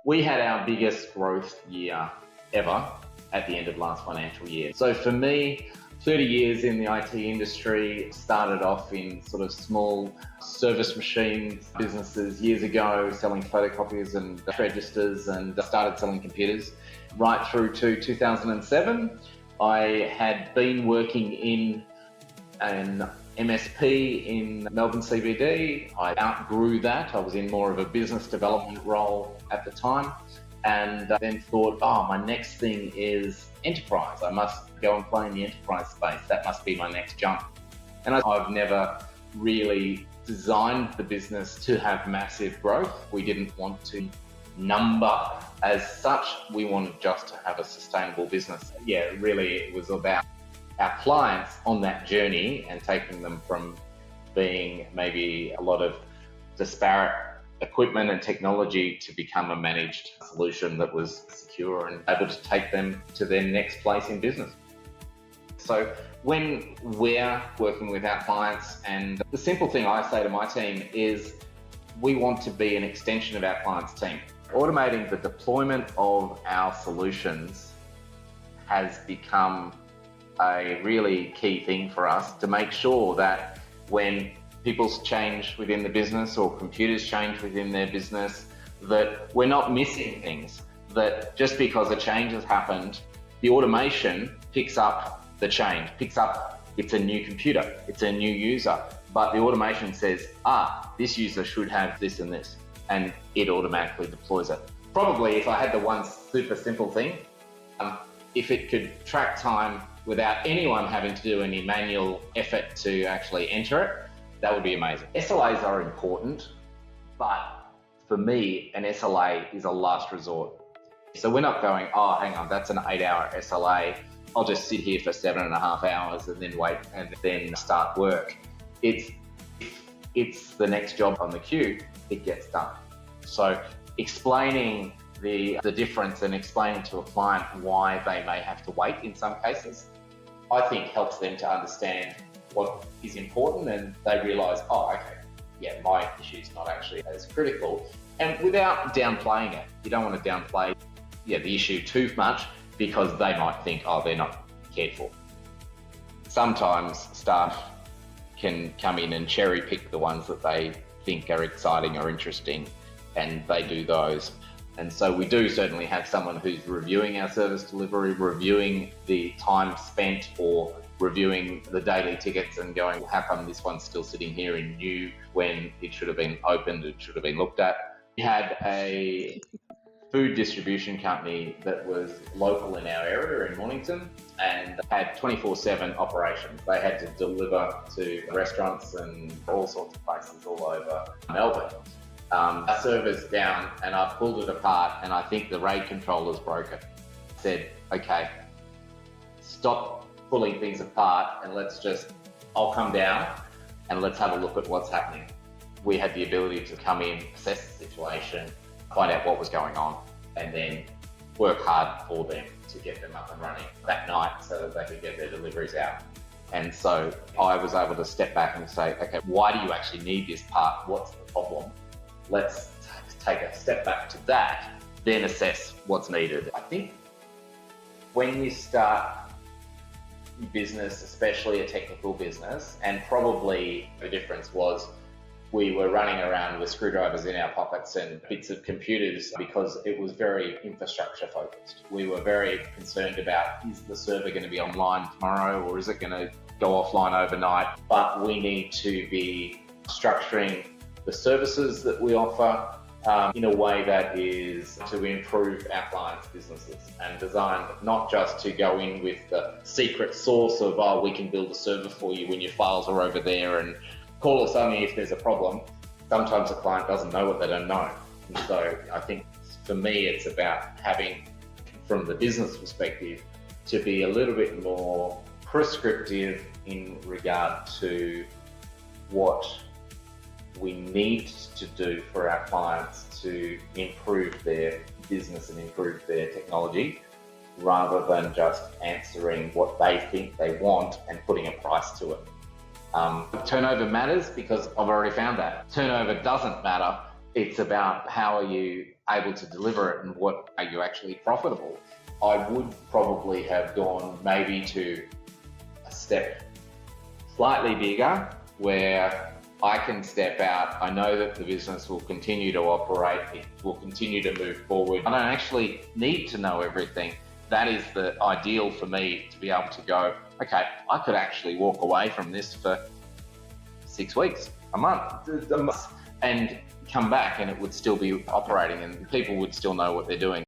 We had our biggest growth year ever at the end of last financial year. So for me, 30 years in the IT industry, started off in sort of small service machines businesses years ago, selling photocopiers and registers, and started selling computers right through to 2007. I had been working in an MSP in Melbourne CBD. I outgrew that. I was in more of a business development role at the time, and then thought, my next thing is enterprise. I must go and play in the enterprise space. That must be my next jump. And I've never really designed the business to have massive growth. We didn't want to number as such. We wanted just to have a sustainable business. Yeah, really, it was about our clients on that journey and taking them from being maybe a lot of disparate equipment and technology to become a managed solution that was secure and able to take them to their next place in business. So when we're working with our clients, and the simple thing I say to my team is we want to be an extension of our client's team. Automating the deployment of our solutions has become a really key thing for us to make sure that when people change within the business or computers change within their business, that we're not missing things, that just because a change has happened, the automation picks up the change, picks up it's a new computer, it's a new user, but the automation says, this user should have this and this, and it automatically deploys it. Probably if I had the one super simple thing, if it could track time without anyone having to do any manual effort to actually enter it, that would be amazing. SLAs are important, but for me, an SLA is a last resort. So we're not going, hang on, that's an 8-hour SLA. I'll just sit here for 7.5 hours and then wait and then start work. It's the next job on the queue, it gets done. So explaining the difference and explaining to a client why they may have to wait in some cases, I think helps them to understand what is important, and they realise, my issue is not actually as critical. And without downplaying it, you don't want to downplay the issue too much because they might think, they're not cared for. Sometimes staff can come in and cherry pick the ones that they think are exciting or interesting, and they do those. And so we do certainly have someone who's reviewing our service delivery, reviewing the time spent, or reviewing the daily tickets and going, how come this one's still sitting here in new when it should have been opened, it should have been looked at. We had a food distribution company that was local in our area in Mornington and had 24/7 operations. They had to deliver to restaurants and all sorts of places all over Melbourne. Our server's down and I pulled it apart and I think the RAID controller's broken. I said, okay, stop pulling things apart and I'll come down and let's have a look at what's happening. We had the ability to come in, assess the situation, find out what was going on, and then work hard for them to get them up and running that night so that they could get their deliveries out. And so I was able to step back and say, okay, why do you actually need this part? What's the problem? Let's take a step back to that, then assess what's needed. I think when you start your business, especially a technical business, and probably the difference was we were running around with screwdrivers in our pockets and bits of computers because it was very infrastructure focused. We were very concerned about, is the server going to be online tomorrow or is it going to go offline overnight? But we need to be structuring the services that we offer in a way that is to improve our clients' businesses and designed not just to go in with the secret sauce of, we can build a server for you when your files are over there and call us only if there's a problem. Sometimes a client doesn't know what they don't know. And so I think for me, it's about having, from the business perspective, to be a little bit more prescriptive in regard to what we need to do for our clients to improve their business and improve their technology, rather than just answering what they think they want and putting a price to it. Turnover matters because I've already found that. Turnover doesn't matter. It's about how are you able to deliver it and what are you actually profitable, I would probably have gone maybe to a step slightly bigger where I can step out. I know that the business will continue to operate, it will continue to move forward. I don't actually need to know everything. That is the ideal for me, to be able to go, okay, I could actually walk away from this for 6 weeks, a month, and come back and it would still be operating and people would still know what they're doing.